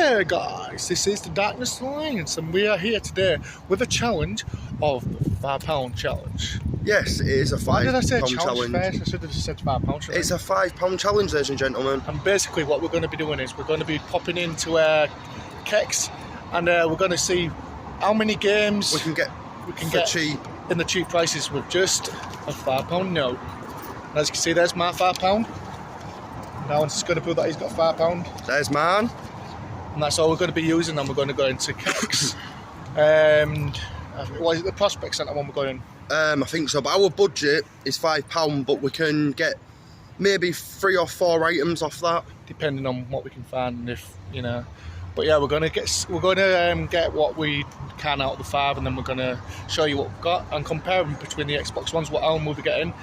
Hey guys, this is the Darkness Alliance and we are here today with a challenge of the £5 challenge. Yes, it is a £5 Why did I say challenge. First? I should have just said £5 challenge. It's a £5 challenge, ladies and gentlemen. And basically what we're going to be doing is we're going to be popping into Cex and we're going to see how many games we can get cheap in the cheap prices with just a £5 note. And as you can see, there's my £5. Now I'm just going to prove that he's got £5. There's mine. And that's all we're going to be using, and we're going to go into Cex. And what is it, the Prospect Centre one we're going in? I think so, but our budget is £5, but we can get maybe 3 or 4 items off that, depending on what we can find. If you know, but yeah, we're going to get what we can out of the 5, and then we're going to show you what we've got and compare them between the Xbox ones, what Alan will be getting,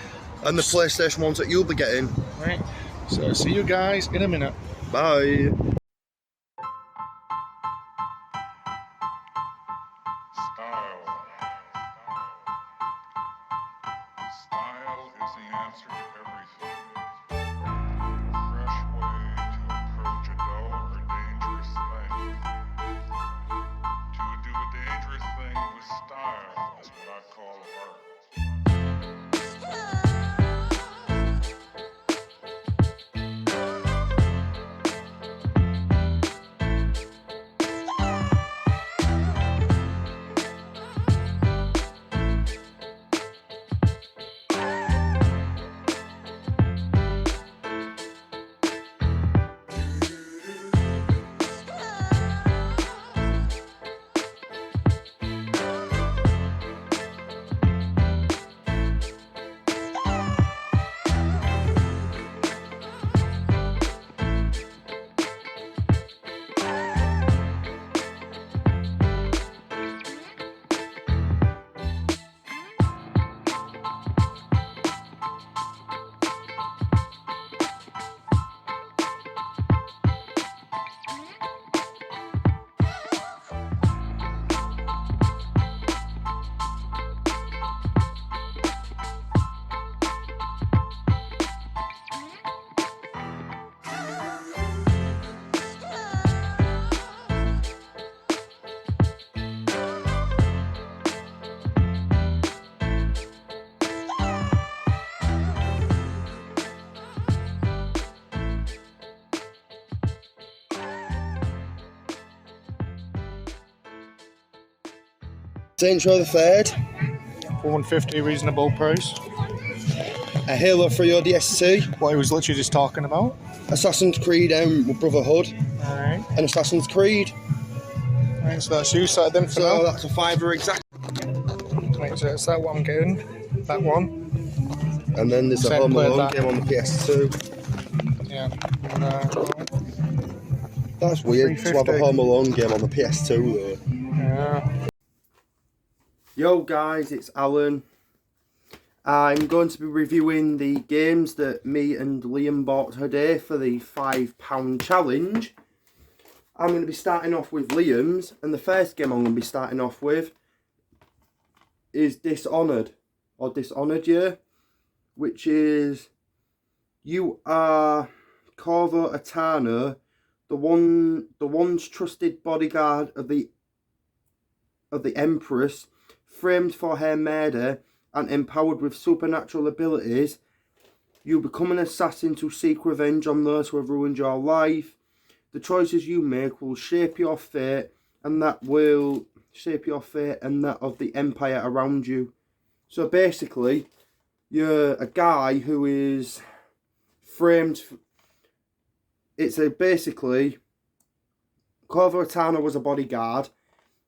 and the PlayStation ones that you'll be getting. Right. So see you guys in a minute. Bye. Style is the answer to everything. A fresh way to approach a dull or dangerous thing. To do a dangerous thing with style is what I call art. Saints Row the Third. For £150, reasonable price. A Halo 3 ODST. What he was literally just talking about. Assassin's Creed Brotherhood. Alright. And Assassin's Creed. Right, so that's you started them for now. So that's a £5 exact. Right, so that's that one I'm getting. That one. And then there's a Home Alone game on the PS2. Yeah. That's weird to have a Home Alone game on the PS2 though. Yeah. Yo guys, it's Alan. I'm going to be reviewing the games that me and Liam bought today for the £5 challenge. I'm going to be starting off with Liam's, and the first game I'm going to be starting off with is Dishonored, yeah, which is you are Corvo Atano, the once trusted bodyguard of the Empress, framed for her murder and empowered with supernatural abilities. You become an assassin to seek revenge on those who have ruined your life. The choices you make will shape your fate, and that of the empire around you. So basically, you're a guy who is framed. Basically, Corvo Atano was a bodyguard,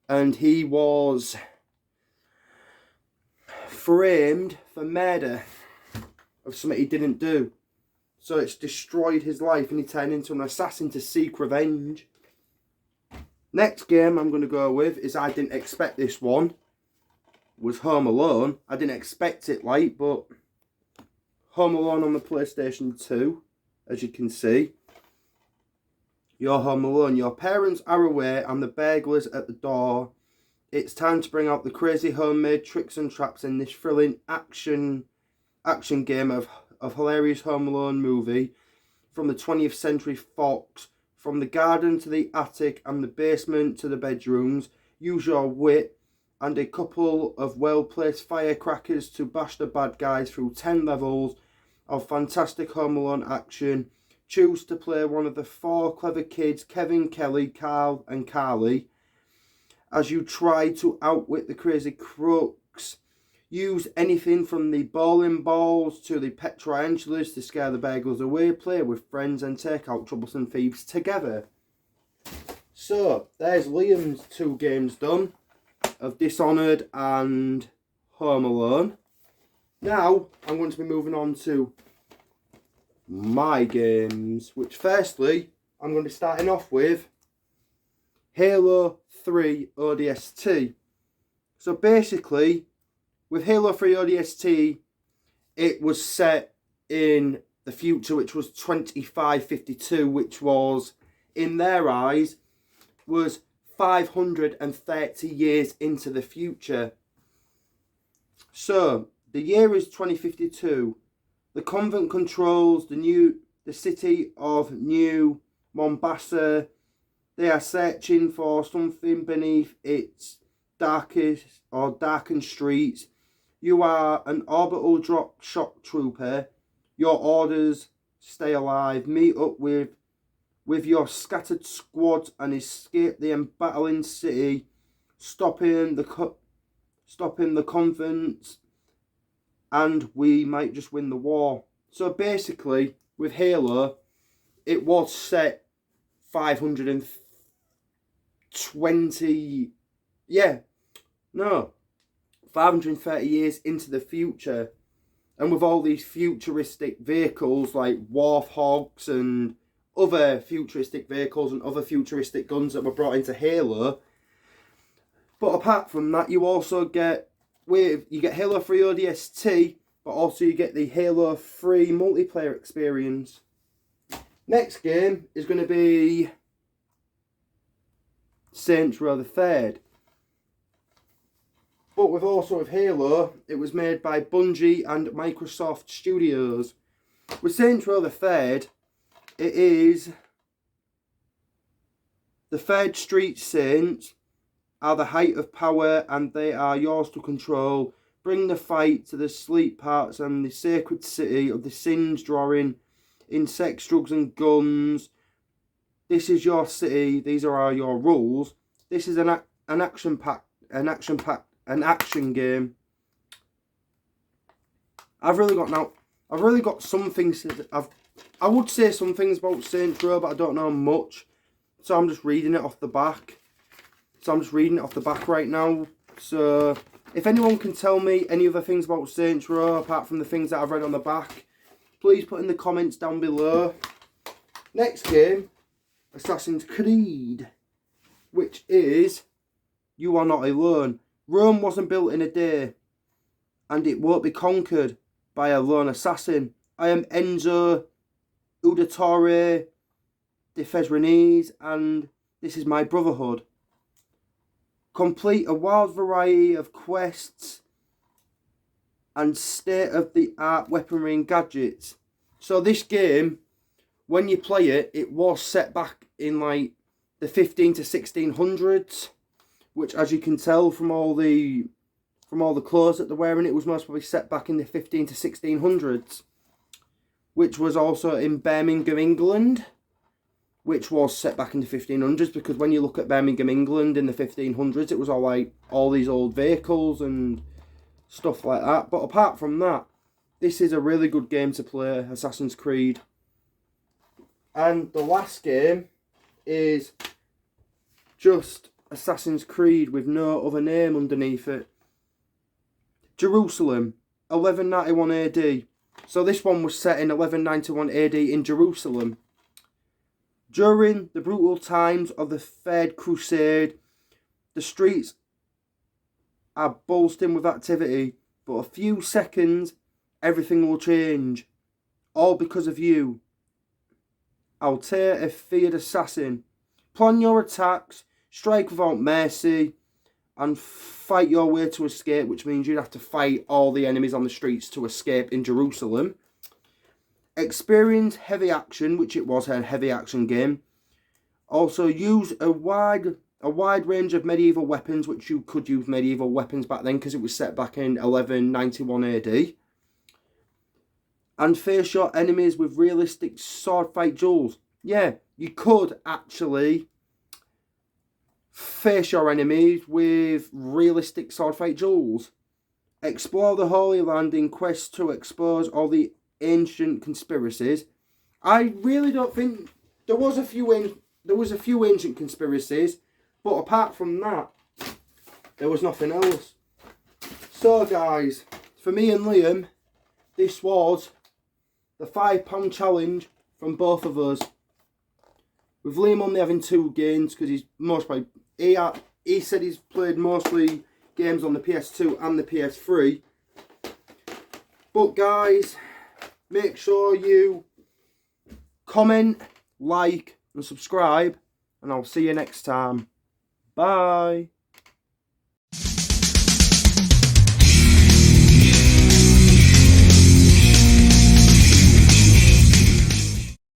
and he was framed for murder of something he didn't do. So it's destroyed his life, and he turned into an assassin to seek revenge. Next game I'm going to go with is, I didn't expect this one, was Home Alone. I didn't expect it, but Home Alone on the PlayStation 2, as you can see. You're home alone, your parents are away, and the burglars at the door. It's time to bring out the crazy homemade tricks and traps in this thrilling action game of hilarious Home Alone movie from the 20th Century Fox from the garden to the attic and the basement to the bedrooms. Use your wit and a couple of well-placed firecrackers to bash the bad guys through 10 levels of fantastic Home Alone action. Choose to play one of the 4 clever kids, Kevin, Kelly, Carl and Carly, as you try to outwit the crazy crooks. Use anything from the bowling balls to the pet tarantulas to scare the burglars away. Play with friends and take out troublesome thieves together. So, there's Liam's 2 games done, of Dishonored and Home Alone. Now, I'm going to be moving on to my games, which firstly, I'm going to be starting off with Halo 3 ODST. So basically, with Halo 3 ODST, it was set in the future, which was 2552, which was, in their eyes, was 530 years into the future. So, the year is 2052. The convent controls the city of New Mombasa. They are searching for something beneath its darkened streets. You are an orbital drop shock trooper. Your orders: stay alive, meet up with your scattered squads and escape the embattling city, stopping the convents, and we might just win the war. So basically, with Halo, it was set 530 years into the future. And with all these futuristic vehicles like Warthogs and other futuristic vehicles and other futuristic guns that were brought into Halo. But apart from that, you also get Halo 3 ODST, but also you get the Halo 3 multiplayer experience. Next game is going to be Saints Row the Third. But with Halo, it was made by Bungie and Microsoft Studios. With Saints Row the Third, it is the Third Street Saints are the height of power and they are yours to control. Bring the fight to the sleep parts and the sacred city of the sins, drawing in sex, drugs and guns. This is your city. These are your rules. This is an action game. I've really got some things. I would say some things about Saints Row, but I don't know much. So I'm just reading it off the back. Right now. So if anyone can tell me any other things about Saints Row apart from the things that I've read on the back, please put in the comments down below. Next game, Assassin's Creed, which is You Are Not Alone. Rome wasn't built in a day, and it won't be conquered by a lone assassin. I am Enzo Udatore de Fesrenes, and this is my brotherhood. Complete a wild variety of quests and state-of-the-art weaponry and gadgets. So this game, when you play it, it was set back in like the 15 to 1600s, which, as you can tell from all the clothes that they're wearing, it was most probably set back in the 15 to 1600s, which was also in Birmingham, England, which was set back in the 1500s, because when you look at Birmingham, England in the 1500s, it was all these old vehicles and stuff like that. But apart from that, this is a really good game to play, Assassin's Creed. And the last game is just Assassin's Creed with no other name underneath it. Jerusalem, 1191 AD. So this one was set in 1191 AD in Jerusalem. During the brutal times of the Third Crusade, the streets are bursting with activity. But a few seconds, everything will change. All because of you. Altair, a feared assassin. Plan your attacks, strike without mercy, and fight your way to escape, which means you'd have to fight all the enemies on the streets to escape in Jerusalem. Experience heavy action, which it was a heavy action game. Also, use a wide range of medieval weapons, which you could use medieval weapons back then because it was set back in 1191 AD. And face your enemies with realistic sword fight duels. Yeah, you could actually face your enemies with realistic sword fight duels. Explore the Holy Land in quest to expose all the ancient conspiracies. I really don't think there was a few ancient conspiracies, but apart from that, there was nothing else. So guys, for me and Liam, this was the £5 challenge from both of us. With Liam only having 2 games because he said he's played mostly games on the PS2 and the PS3. But guys, make sure you comment, like and subscribe, and I'll see you next time. Bye.